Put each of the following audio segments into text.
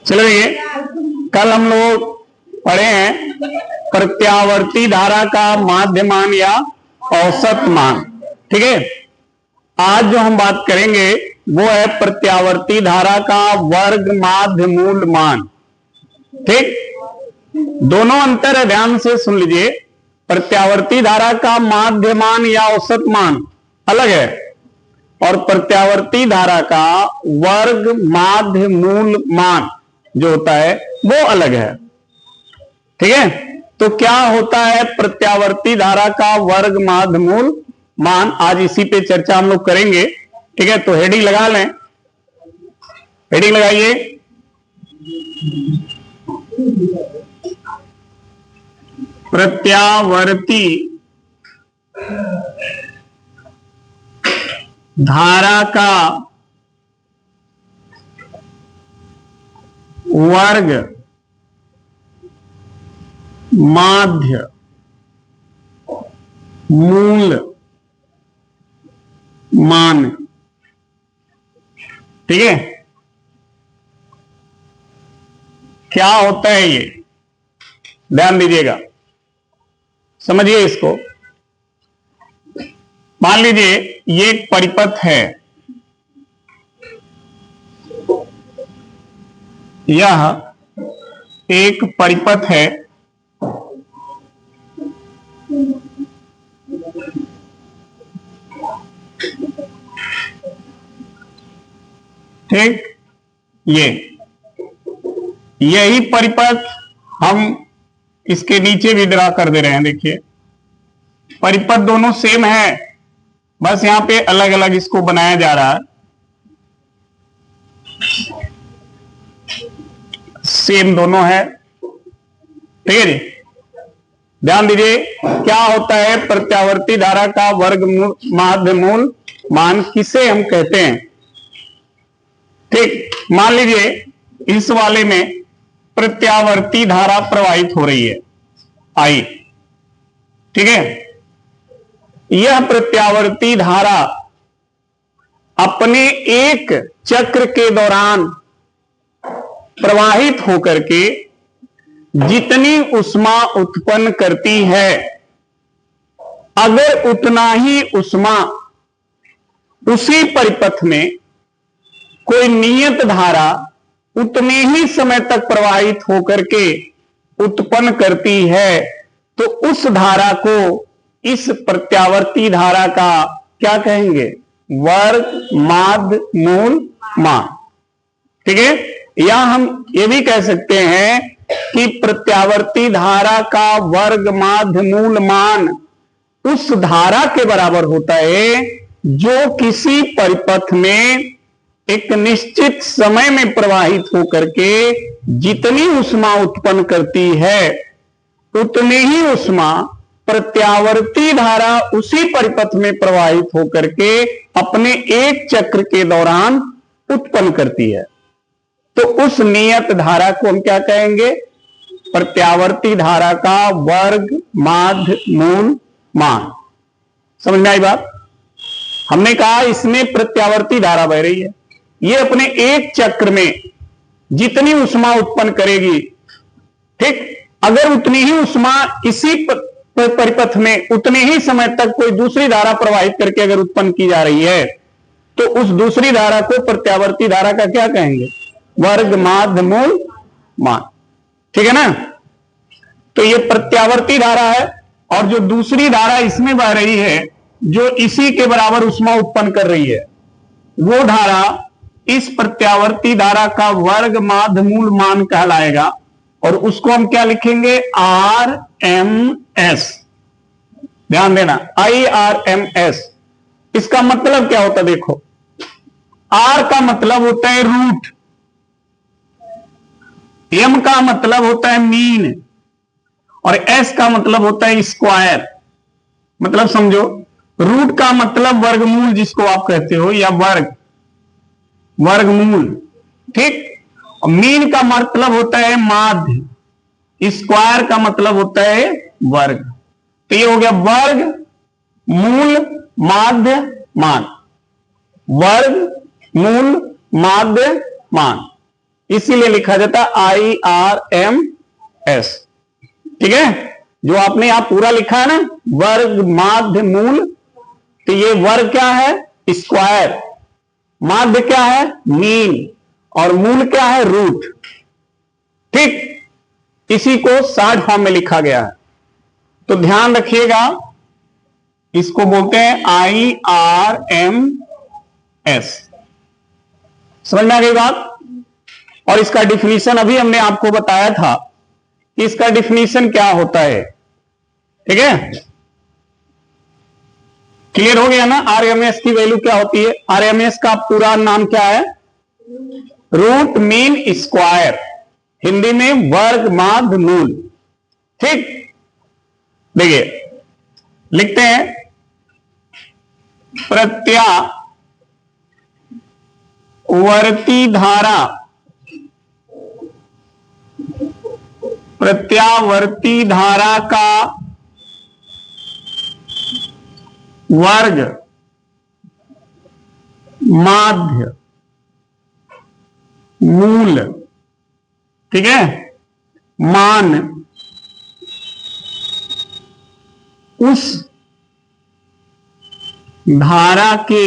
चलो ये कल हम लोग पढ़े हैं प्रत्यावर्ती धारा का माध्य मान या औसत मान। ठीक है, आज जो हम बात करेंगे वो है प्रत्यावर्ती धारा का वर्ग माध्य मूल मान। ठीक, दोनों अंतर है, ध्यान से सुन लीजिए। प्रत्यावर्ती धारा का माध्य मान या औसत मान अलग है और प्रत्यावर्ती धारा का वर्ग माध्य मूल मान जो होता है वो अलग है। ठीक है, तो क्या होता है प्रत्यावर्ती धारा का वर्ग माध्य मूल मान, आज इसी पे चर्चा हम लोग करेंगे। ठीक है, तो हेडिंग लगा लें, हेडिंग लगाइए। प्रत्यावर्ती धारा का वर्ग माध्य मूल मान। ठीक है, क्या होता है ये, ध्यान दीजिएगा, समझिए इसको। मान लीजिए ये एक परिपथ है, यह एक परिपथ है, ठीक, यही परिपथ हम इसके नीचे भी ड्रा कर दे रहे हैं। देखिए परिपथ दोनों सेम है, बस यहां पे अलग अलग इसको बनाया जा रहा है। सेम दोनों है, ठीक है जी। ध्यान दीजिए क्या होता है प्रत्यावर्ती धारा का वर्ग माध्य मूल मान, किसे हम कहते हैं। ठीक, मान लीजिए इस वाले में प्रत्यावर्ती धारा प्रवाहित हो रही है, आई। ठीक है, यह प्रत्यावर्ती धारा अपने एक चक्र के दौरान प्रवाहित होकर के जितनी ऊष्मा उत्पन्न करती है, अगर उतना ही ऊष्मा उसी परिपथ में कोई नियत धारा उतने ही समय तक प्रवाहित होकर के उत्पन्न करती है, तो उस धारा को इस प्रत्यावर्ती धारा का क्या कहेंगे, वर्ग माध्य मूल मान। ठीक है, या हम ये भी कह सकते हैं कि प्रत्यावर्ती धारा का वर्ग माध्य मूल मान उस धारा के बराबर होता है जो किसी परिपथ में एक निश्चित समय में प्रवाहित होकर के जितनी ऊष्मा उत्पन्न करती है, उतनी ही ऊष्मा प्रत्यावर्ती धारा उसी परिपथ में प्रवाहित होकर के अपने एक चक्र के दौरान उत्पन्न करती है। तो उस नियत धारा को हम क्या कहेंगे, प्रत्यावर्ती धारा का वर्ग माध्य मूल मान। समझ में आई बात। हमने कहा इसमें प्रत्यावर्ती धारा बह रही है, ये अपने एक चक्र में जितनी ऊष्मा उत्पन्न करेगी, ठीक, अगर उतनी ही ऊष्मा इसी परिपथ में उतने ही समय तक कोई दूसरी धारा प्रवाहित करके अगर उत्पन्न की जा रही है, तो उस दूसरी धारा को प्रत्यावर्ती धारा का क्या कहेंगे, वर्ग माध्य मूल मान। ठीक है ना। तो ये प्रत्यावर्ती धारा है और जो दूसरी धारा इसमें बह रही है जो इसी के बराबर ऊष्मा उत्पन्न कर रही है, वो धारा इस प्रत्यावर्ती धारा का वर्ग माध्य मूल मान कहलाएगा और उसको हम क्या लिखेंगे, RMS। ध्यान देना, IRMS। इसका मतलब क्या होता है, देखो R का मतलब होता है रूट, M का मतलब होता है मीन और S का मतलब होता है स्क्वायर। मतलब समझो, रूट का मतलब वर्गमूल जिसको आप कहते हो, या वर्गमूल, ठीक। और मीन का मतलब होता है माध्य, स्क्वायर का मतलब होता है वर्ग। तो ये हो गया वर्ग मूल माध्य मान, वर्ग मूल माध्य मान। इसीलिए लिखा जाता है IRMS। ठीक है, जो आपने यहां पूरा लिखा है ना, वर्ग माध्य मूल, तो ये वर्ग क्या है? स्क्वायर, माध्य क्या है? मीन, और मूल क्या है? रूट। ठीक, इसी को शॉर्ट फॉर्म में लिखा गया है, तो ध्यान रखिएगा, इसको बोलते हैं IRMS। समझ में आ गई बात? और इसका डिफिनीशन अभी हमने आपको बताया था कि इसका डिफिनीशन क्या होता है। ठीक है, क्लियर हो गया ना? आरएमएस की वैल्यू क्या होती है? आरएमएस का पूरा नाम क्या है? रूट मीन स्क्वायर, हिंदी में वर्ग माध्य मूल। ठीक, देखिए लिखते हैं, प्रत्यावर्ती धारा, प्रत्यावर्ती धारा का वर्ग माध्य मूल, ठीक है, मान उस धारा के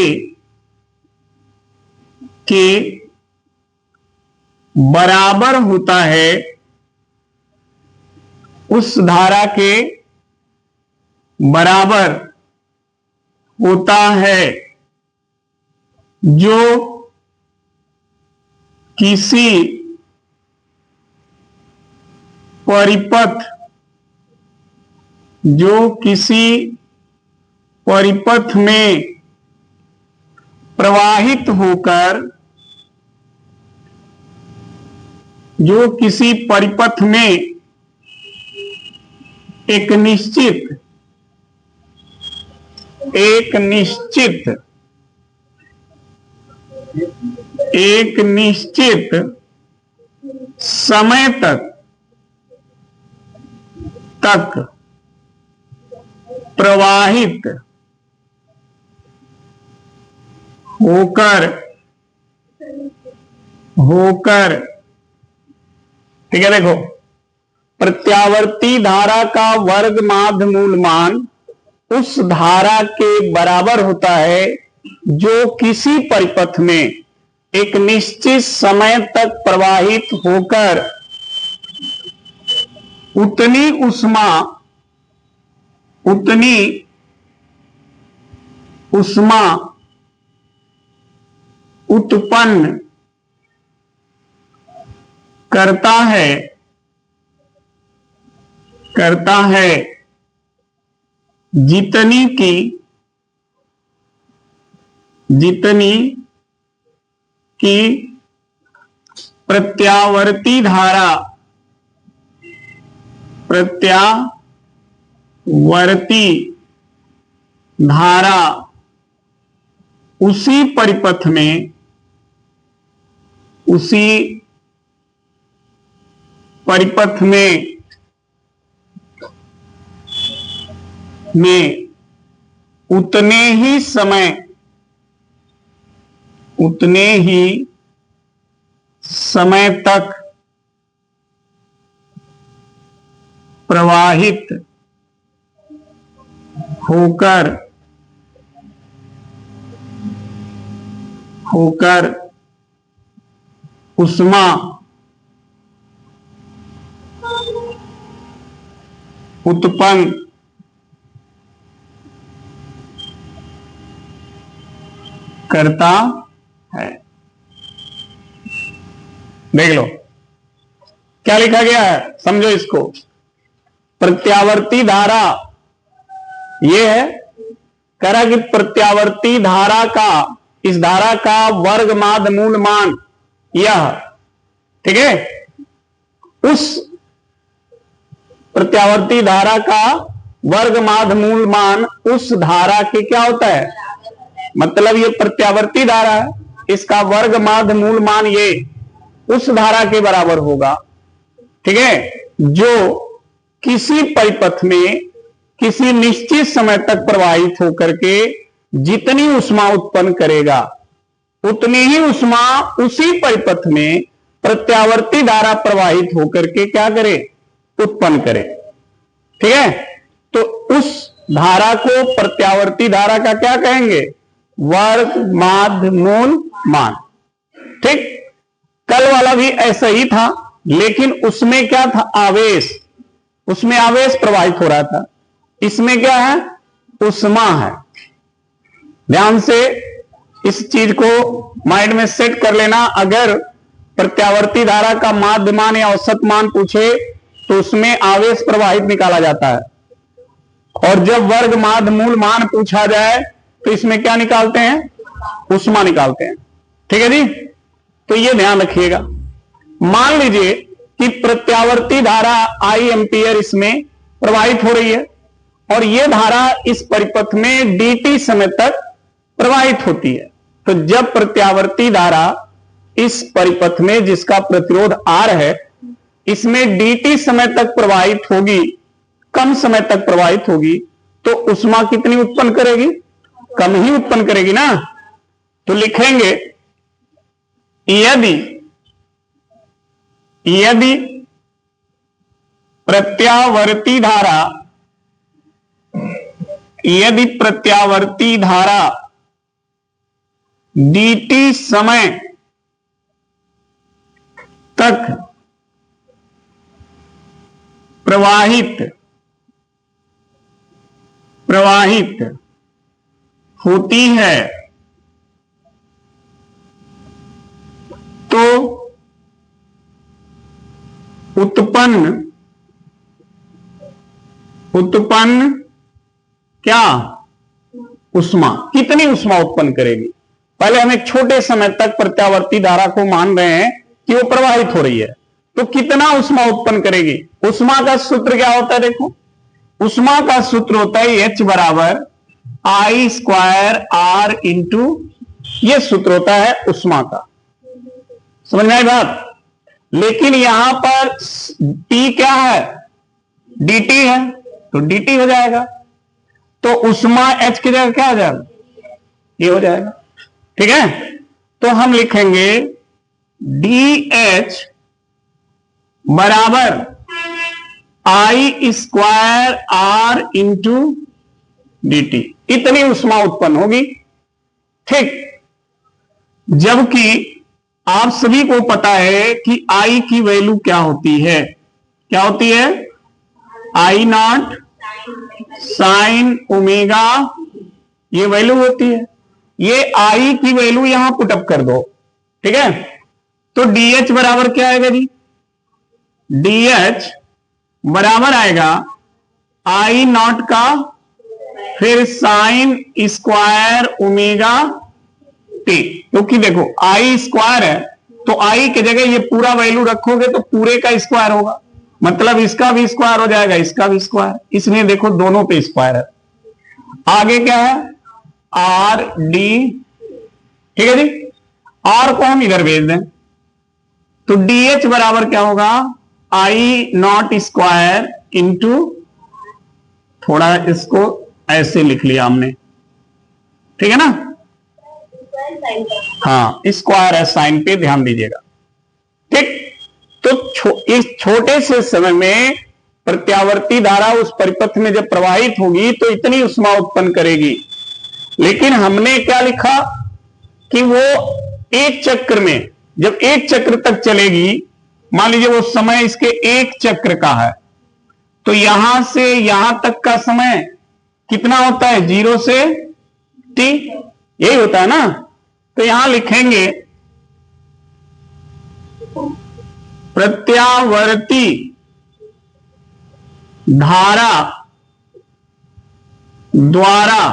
बराबर होता है, उस धारा के बराबर होता है जो किसी परिपथ, में प्रवाहित होकर, जो किसी परिपथ में एक निश्चित समय तक प्रवाहित होकर, ठीक है, देखो, प्रत्यावर्ती धारा का वर्ग माध्य मूल मान उस धारा के बराबर होता है जो किसी परिपथ में एक निश्चित समय तक प्रवाहित होकर उतनी उष्मा उत्पन्न करता है जितनी की प्रत्यावर्ती धारा उसी परिपथ में उतने ही समय तक प्रवाहित होकर उष्मा उत्पन्न करता है। देख लो क्या लिखा गया है, समझो इसको। प्रत्यावर्ती धारा ये है, कह रहा कि प्रत्यावर्ती धारा का, इस धारा का वर्ग माध्य मूल मान यह, ठीक है, उस प्रत्यावर्ती धारा का वर्ग माध्य मूल मान उस धारा के क्या होता है, मतलब ये प्रत्यावर्ती धारा है, इसका वर्ग माध्य मूल मान ये उस धारा के बराबर होगा, ठीक है, जो किसी परिपथ में किसी निश्चित समय तक प्रवाहित होकर के जितनी उष्मा उत्पन्न करेगा, उतनी ही उष्मा उसी परिपथ में प्रत्यावर्ती धारा प्रवाहित होकर के क्या करे, उत्पन्न करे। ठीक है, तो उस धारा को प्रत्यावर्ती धारा का क्या कहेंगे, वर्ग माध्य मूल मान। ठीक, कल वाला भी ऐसा ही था, लेकिन उसमें क्या था, आवेश, उसमें आवेश प्रवाहित हो रहा था। इसमें क्या है, उष्मा है। ध्यान से इस चीज को माइंड में सेट कर लेना। अगर प्रत्यावर्ती धारा का माध्य मान या औसत मान पूछे तो उसमें आवेश प्रवाहित निकाला जाता है, और जब वर्ग माध्य मूल मान पूछा जाए तो इसमें क्या निकालते हैं, उष्मा निकालते हैं। ठीक है जी, तो ये ध्यान रखिएगा। मान लीजिए कि प्रत्यावर्ती धारा आई एम्पियर इसमें प्रवाहित हो रही है, और यह धारा इस परिपथ में dt समय तक प्रवाहित होती है। तो जब प्रत्यावर्ती धारा इस परिपथ में, जिसका प्रतिरोध R है, इसमें dt समय तक प्रवाहित होगी, कम समय तक प्रवाहित होगी, तो उष्मा कितनी उत्पन्न करेगी, कम ही उत्पन्न करेगी ना। तो लिखेंगे यदि प्रत्यावर्ती धारा dt समय तक प्रवाहित होती है तो उत्पन्न क्या, उष्मा। कितनी उष्मा उत्पन्न करेगी, पहले हम एक छोटे समय तक प्रत्यावर्ती धारा को मान रहे हैं कि वो प्रवाहित हो रही है, तो कितना उष्मा उत्पन्न करेगी। उष्मा का सूत्र क्या होता है, देखो, उष्मा का सूत्र होता है H बराबर I स्क्वायर R इंटू, ये सूत्र होता है उष्मा का। समझ में आई बात। लेकिन यहां पर T क्या है, dt है, तो dt हो जाएगा, तो उष्मा H की जगह क्या हो जाएगा, ये हो जाएगा। ठीक है, तो हम लिखेंगे dH बराबर I square R into dt, इतनी उष्मा उत्पन्न होगी। ठीक, जबकि आप सभी को पता है कि I की वैल्यू क्या होती है, क्या होती है, I नॉट साइन ओमेगा, ये वैल्यू होती है। ये I की वैल्यू यहां पुटअप कर दो। ठीक है, तो DH बराबर क्या आएगा जी, DH बराबर आएगा I नॉट का फिर साइन स्क्वायर ओमेगा टी, क्योंकि देखो I स्क्वायर है, तो I की जगह ये पूरा वैल्यू रखोगे तो पूरे का स्क्वायर होगा, मतलब इसका भी स्क्वायर हो जाएगा, इसका भी स्क्वायर, इसलिए देखो दोनों पे स्क्वायर है। आगे क्या है, आर डी। ठीक है जी, आर को हम इधर भेज दें, तो DH बराबर क्या होगा, I नॉट स्क्वायर इंटू, थोड़ा इसको ऐसे लिख लिया हमने, ठीक है ना, हाँ स्क्वायर है साइन पे, ध्यान दीजिएगा। ठीक, तो इस छोटे से समय में प्रत्यावर्ती धारा उस परिपथ में जब प्रवाहित होगी तो इतनी उष्मा उत्पन्न करेगी। लेकिन हमने क्या लिखा कि वो एक चक्र में, जब एक चक्र तक चलेगी, मान लीजिए वो समय इसके एक चक्र का है, तो यहां से यहां तक का समय कितना होता है, 0 से t, यही होता है ना। तो यहां लिखेंगे प्रत्यावर्ती धारा द्वारा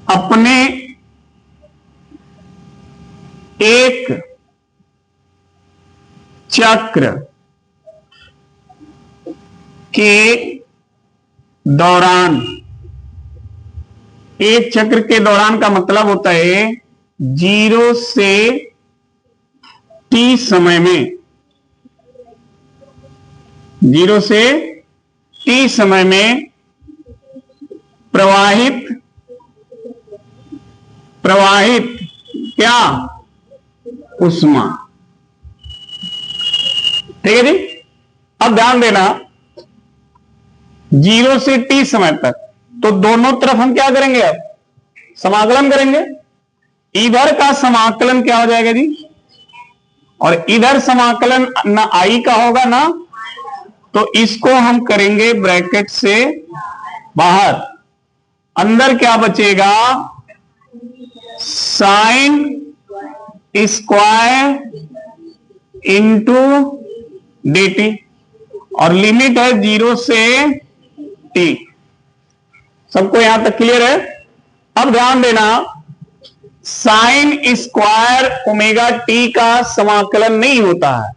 अपने एक चक्र के दौरान, एक चक्र के दौरान का मतलब होता है 0 से t समय में, 0 से t समय में प्रवाहित क्या, उष्मा। ठीक है जी। अब ध्यान देना, 0 से t समय तक, तो दोनों तरफ हम क्या करेंगे, अब समाकलन करेंगे। इधर का समाकलन क्या हो जाएगा जी, और इधर समाकलन ना i का होगा ना, तो इसको हम करेंगे ब्रैकेट से बाहर। अंदर क्या बचेगा, साइन स्क्वायर इंटू dt, और लिमिट है 0 से t। सबको यहां तक क्लियर है। अब ध्यान देना, साइन स्क्वायर ओमेगा टी का समाकलन नहीं होता है,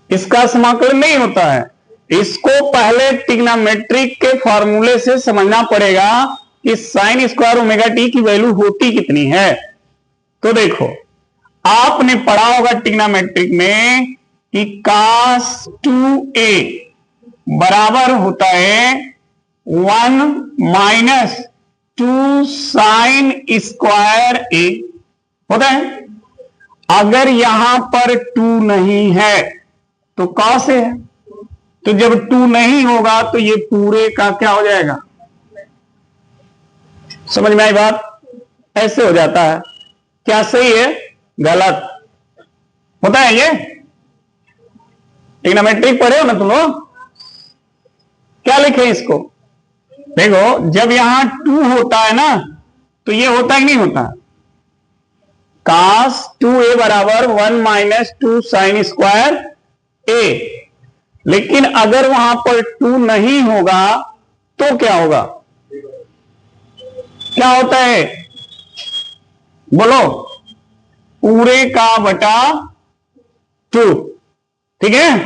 इसका समाकलन नहीं होता है। इसको पहले ट्रिग्नोमेट्रिक के फॉर्मूले से समझना पड़ेगा कि साइन स्क्वायर ओमेगा टी की वैल्यू होती कितनी है। तो देखो, आपने पढ़ा होगा ट्रिग्नोमेट्रिक में कि cos 2a बराबर होता है 1 माइनस 2 साइन स्क्वायर a होता है। अगर यहां पर 2 नहीं है तो cos a है, तो जब 2 नहीं होगा तो ये पूरे का क्या हो जाएगा, समझ में आई बात, ऐसे हो जाता है। क्या सही है, गलत होता है। ये ट्रिग्नोमेट्रिक पढ़े हो ना तुम लोग, क्या लिखे इसको, देखो जब यहां 2 होता है ना तो ये होता ही नहीं होता। cos 2a बराबर 1 माइनस 2 साइन स्क्वायर a, लेकिन अगर वहां पर 2 नहीं होगा तो क्या होगा, क्या होता है, बोलो, पूरे का बटा 2। ठीक है,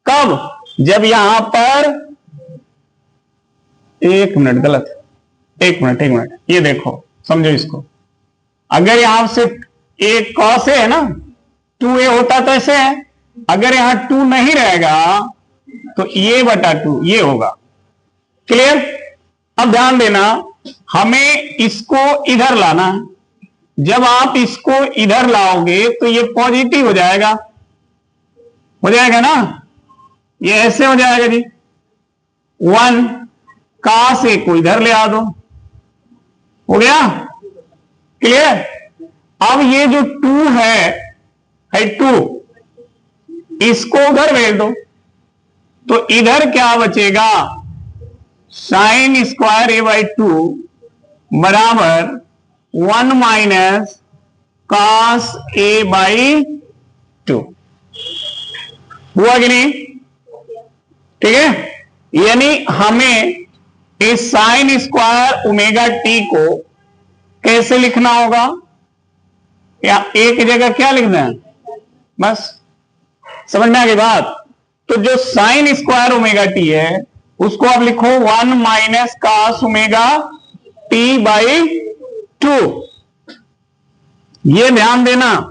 कब, जब यहां पर, एक मिनट, गलत, एक मिनट, ये देखो समझो इसको। अगर यहां से एक cos है ना, 2a होता तो ऐसे है, अगर यहां 2 नहीं रहेगा तो ये बटा 2 ये होगा। क्लियर। अब ध्यान देना, हमें इसको इधर लाना है। जब आप इसको इधर लाओगे तो ये पॉजिटिव हो जाएगा ना, ये ऐसे हो जाएगा जी। 1 cos a को इधर ले आ दो, हो गया। क्लियर। अब ये जो 2 है 2, इसको उधर भेज दो, तो इधर क्या बचेगा, साइन स्क्वायर a बाई 2 बराबर 1 माइनस cos a बाई 2। हुआ कि नहीं, ठीक है। यानी हमें इस साइन स्क्वायर ओमेगा टी को कैसे लिखना होगा, या एक जगह क्या लिखना है, बस समझ में आ गई बात। तो जो साइन स्क्वायर ओमेगा टी है उसको आप लिखो 1 minus cos omega T by 2। ये ध्यान देना,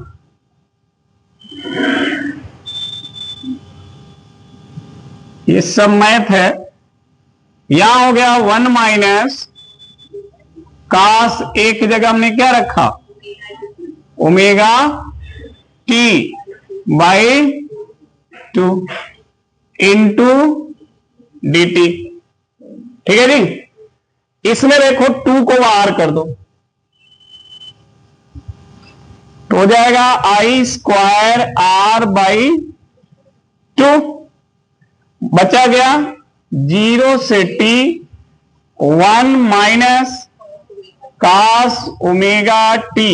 ये सब मैथ है। यहां हो गया 1 माइनस cos, एक जगह हमने क्या रखा, omega T by 2 into D T. ठीक है जी। इसमें देखो 2 को बाहर कर दो तो हो जाएगा आई स्क्वायर आर बाई 2, बचा गया 0 से T 1 minus cos omega T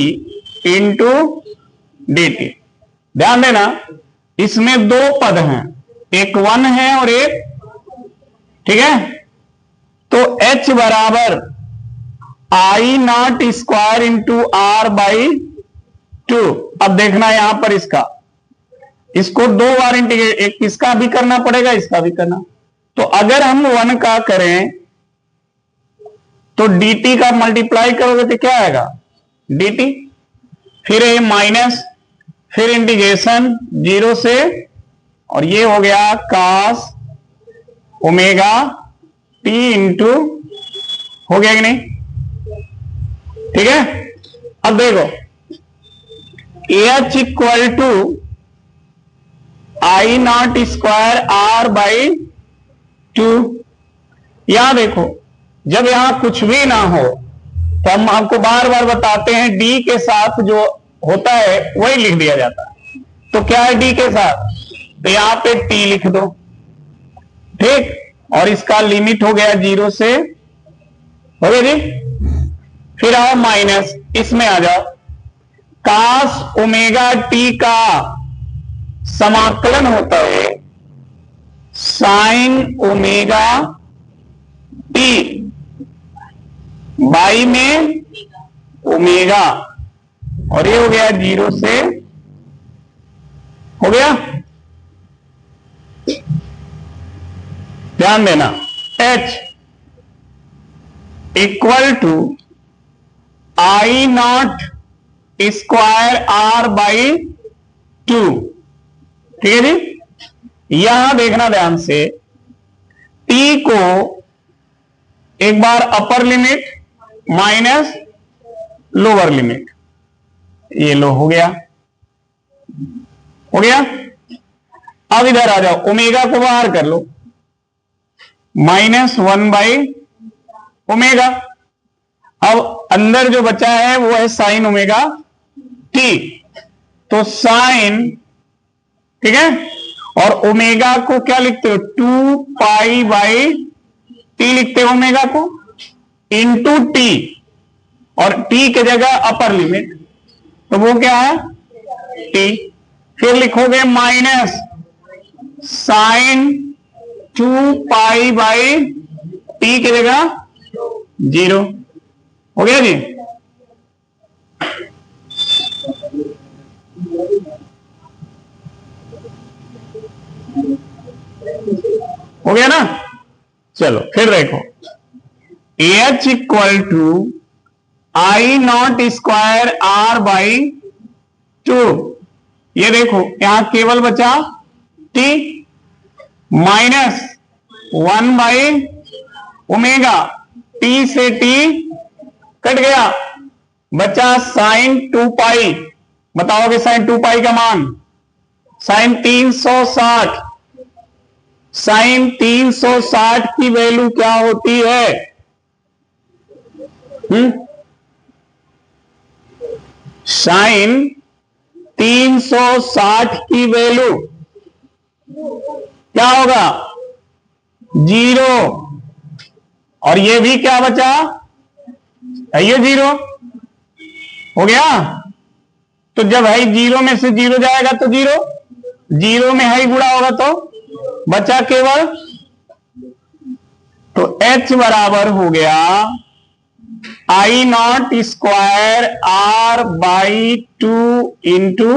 into D T. ध्यान देना, इसमें 2 पद हैं, एक 1 है और एक, ठीक है। तो h बराबर I not square into R by 2। अब देखना यहां पर इसको 2 बार इंटीग्रेट, एक इसका भी करना पड़ेगा, इसका भी करना। तो अगर हम 1 का करें तो dt का मल्टीप्लाई करोगे तो क्या आएगा, dt, फिर ये माइनस, फिर इंटीग्रेशन 0 से, और ये हो गया cos ओमेगा टी इंटू, हो गया कि नहीं, ठीक है। अब देखो H equal to I not square R by 2। यहां देखो, जब यहां कुछ भी ना हो तो हम आपको बार बार बताते हैं डी के साथ जो होता है वही लिख दिया जाता है। तो क्या है डी के साथ? तो यहां पे टी लिख दो, ठीक, और इसका लिमिट हो गया 0 से, हो गया जी। फिर आओ माइनस, इसमें आ जाओ, कास ओमेगा टी का समाकलन होता है साइन ओमेगा टी बाई में ओमेगा, और ये हो गया 0 से, हो गया। ध्यान देना, h equal to I not square R by 2, ठीक है जी। यहां देखना ध्यान से, t को एक बार upper limit minus lower limit, ये लो हो गया, हो गया। अब इधर आ जाओ, ओमेगा को बाहर कर लो, -1 बाई ओमेगा। अब अंदर जो बचा है वो है साइन ओमेगा टी, तो साइन, ठीक है, और ओमेगा को क्या लिखते हो? 2 पाई बाई टी लिखते हो ओमेगा को, इंटू टी, और टी के जगह अपर लिमिट, तो वो क्या है? टी। फिर लिखोगे minus sine 2 pi by T की जगह 0, हो गया जी। हो गया ना? चलो फिर देखो, H equal to I not square R by 2, ये देखो यहां केवल बचा टी, -1 बाई ओमेगा, टी से टी कट गया, बचा साइन 2 पाई। बताओगे साइन 2 पाई का मान? साइन 360, साइन 360 की वैल्यू क्या होती है? साइन 360 की वैल्यू क्या होगा? 0, और ये भी क्या बचा? ये 0 हो गया। तो जब है 0 में से 0 जाएगा तो 0, 0 में है गुणा होगा तो बचा केवल, तो h बराबर हो गया I not square R by 2 इंटू,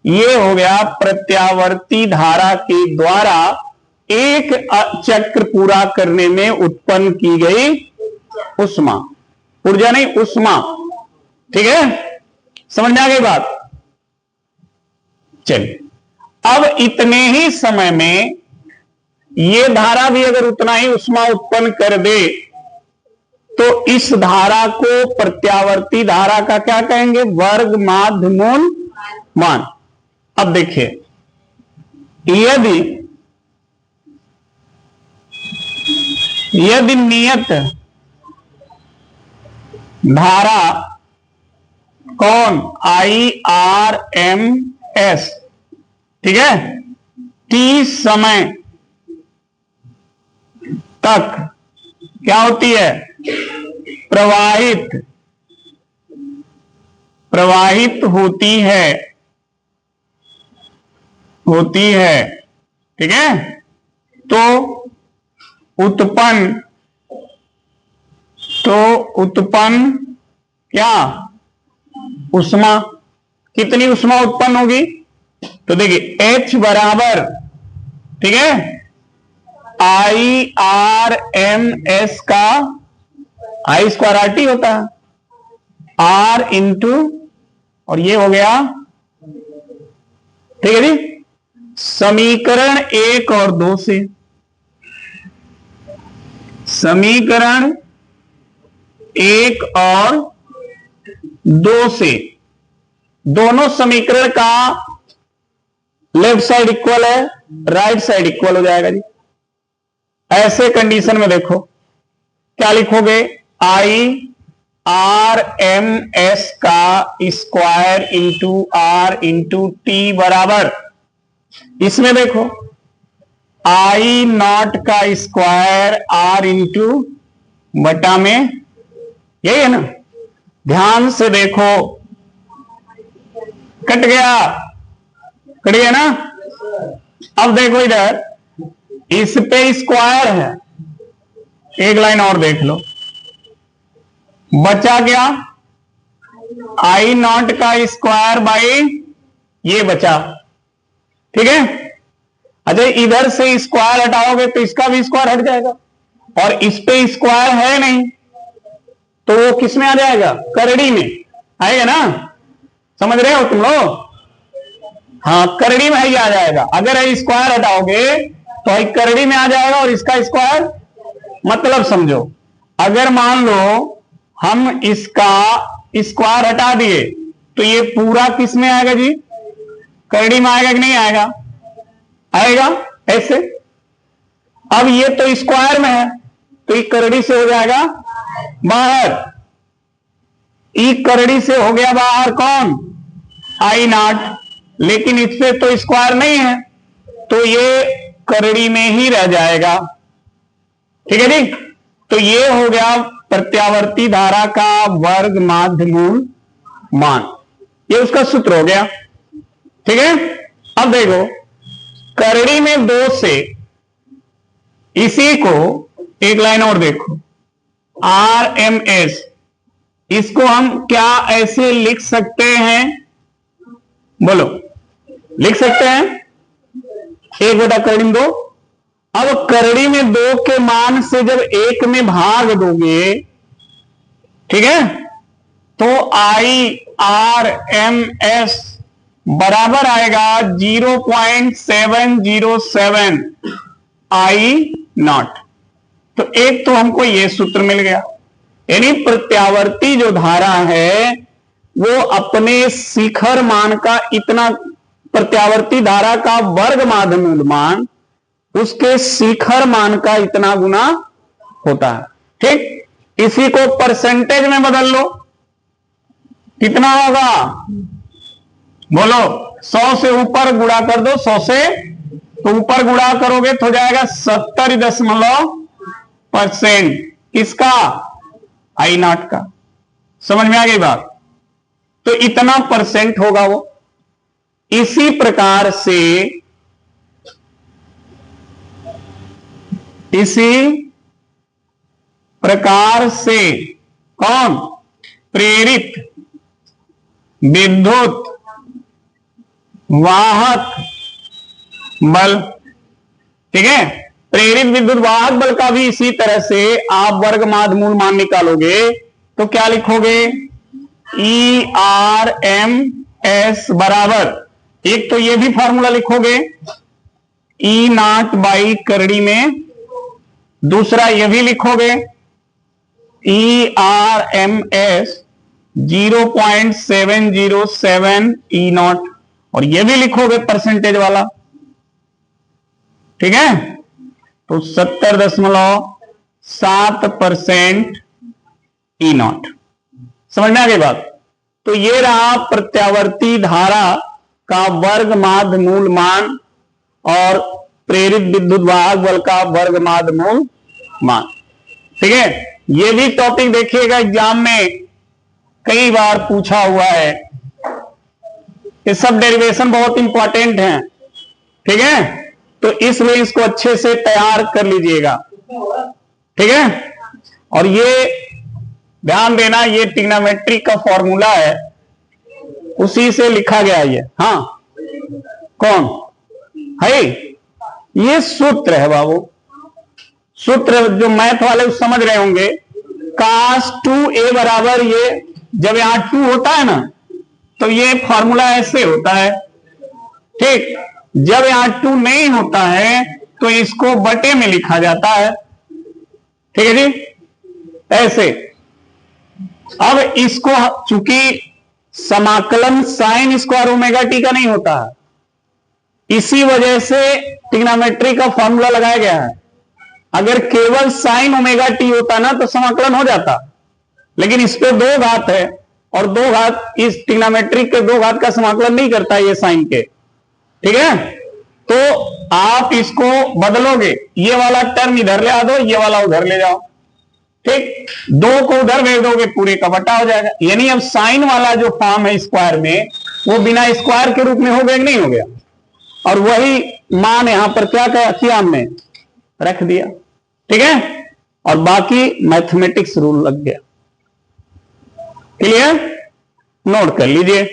ये हो गया प्रत्यावर्ती धारा के द्वारा एक चक्र पूरा करने में उत्पन्न की गई उष्मा, ऊर्जा नहीं उष्मा, ठीक है, समझ में आ गई बात? चलिए, अब इतने ही समय में ये धारा भी अगर उतना ही उष्मा उत्पन्न कर दे तो इस धारा को प्रत्यावर्ती धारा का क्या कहेंगे? वर्ग माध्य मूल मान। अब देखिए, यदि नियत धारा कौन? IRMS, ठीक है, टी समय तक क्या होती है? प्रवाहित होती है, ठीक है, तो उत्पन्न क्या? उष्मा। कितनी उष्मा उत्पन्न होगी? तो देखिए H बराबर, ठीक है, IRMS का I स्क्वायर RT होता है, R इंटू, और ये हो गया, ठीक है जी, समीकरण 1 और 2 से, समीकरण 1 और 2 से दोनों समीकरण का लेफ्ट साइड इक्वल है, राइट साइड इक्वल हो जाएगा जी। ऐसे कंडीशन में देखो क्या लिखोगे, आई आर एम एस का square into R into T बराबर, इसमें देखो आई नॉट का स्क्वायर आर इंटू बटा में, यही है ना। ध्यान से देखो, कट गया ना। अब देखो इधर इस पे स्क्वायर है, एक लाइन और देख लो, बचा क्या, आई नॉट का स्क्वायर बाई ये बचा, ठीक है। अच्छा इधर से स्क्वायर हटाओगे तो इसका भी स्क्वायर हट जाएगा, और इस पे स्क्वायर है नहीं तो वो किस में आ जाएगा, करड़ी में आएगा ना। समझ रहे हो तुम लोग, हाँ करड़ी में ही आ जाएगा। अगर स्क्वायर हटाओगे तो करड़ी में आ जाएगा और इसका स्क्वायर, मतलब समझो अगर मान लो हम इसका स्क्वायर हटा दिए तो ये पूरा किस में आएगा जी, करड़ी में आएगा कि नहीं आएगा, आएगा ऐसे। अब ये तो स्क्वायर में है तो ये करड़ी से हो जाएगा बाहर, ई करड़ी से हो गया बाहर कौन, आई नॉट, लेकिन इससे तो स्क्वायर नहीं है तो ये करड़ी में ही रह जाएगा, ठीक है जी। तो ये हो गया प्रत्यावर्ती धारा का वर्ग माध्य मूल मान, ये उसका सूत्र हो गया, ठीक है। अब देखो करड़ी में 2 से, इसी को एक लाइन और देखो, आर एम एस, इसको हम क्या ऐसे लिख सकते हैं, बोलो लिख सकते हैं, 1/2 अब करड़ी में 2 के मान से जब 1 में भाग दोगे, ठीक है, तो आई आर एम एस बराबर आएगा 0.707 आई नॉट। तो एक तो हमको ये सूत्र मिल गया, यानी प्रत्यावर्ती जो धारा है वो अपने शिखर मान का इतना, प्रत्यावर्ती धारा का वर्ग माध्य मूल मान उसके शिखर मान का इतना गुना होता है, ठीक। इसी को परसेंटेज में बदल लो, कितना होगा, बोलो 100 से ऊपर गुणा कर दो, 100 से तो ऊपर गुणा करोगे तो हो जाएगा 70.% किसका, आई नॉट का। समझ में आ गई बात, तो इतना परसेंट होगा वो। इसी प्रकार से कौन, प्रेरित विद्युत वाहक बल, ठीक है। प्रेरित विद्युत वाहक बल का भी इसी तरह से आप वर्ग माध्य मूल मान निकालोगे तो क्या लिखोगे, ई आर एम एस बराबर, एक तो ये भी फॉर्मूला लिखोगे ई नॉट बाई करड़ी में, दूसरा ये भी लिखोगे E R M S 0.707 E naught, और ये भी लिखोगे परसेंटेज वाला, ठीक है। तो 70.7% ई नॉट। समझ में आ गई बात। तो ये रहा प्रत्यावर्ती धारा का वर्ग माध्य मूल मान और प्रेरित विद्युत वाहक बल का वर्ग माध्य मूल मान, ठीक है। ये भी टॉपिक देखिएगा एग्जाम में कई बार पूछा हुआ है, ये सब डेरिवेशन बहुत इंपॉर्टेंट हैं, ठीक है। तो इसलिए इसको अच्छे से तैयार कर लीजिएगा, ठीक है। और ये ध्यान देना, ये ट्रिग्नोमेट्री का फॉर्मूला है, उसी से लिखा गया ये, हाँ कौन है, ये सूत्र है बाबू, सूत्र जो मैथ वाले समझ रहे होंगे, cos 2a बराबर, ये जब यहां 2 होता है ना तो ये फॉर्मूला ऐसे होता है, ठीक। जब यहां 2 नहीं होता है तो इसको बटे में लिखा जाता है, ठीक है जी, ऐसे। अब इसको चूंकि समाकलन साइन स्क्वायर ओमेगा टी का नहीं होता है। इसी वजह से ट्रिग्नोमेट्री का फॉर्मूला लगाया गया है। अगर केवल साइन ओमेगा टी होता ना तो समाकलन हो जाता, लेकिन इस पे 2 घात है और 2 घात इस ट्रिग्नोमेट्री के 2 घात का समाकलन नहीं करता ये साइन के, ठीक है। तो आप इसको बदलोगे, ये वाला टर्म इधर ले आ दो, ये वाला उधर ले जाओ, ठीक। 2 को उधर भेज दोगे, पूरे का बटा हो जाएगा। यानी अब साइन वाला जो फॉर्म है स्क्वायर में, वो बिना स्क्वायर के रूप में हो गया कि नहीं हो गया, और वही मान यहां पर क्या किया हमने, रख दिया, ठीक है। और बाकी मैथमेटिक्स रूल लग गया। क्लियर, नोट कर लीजिए।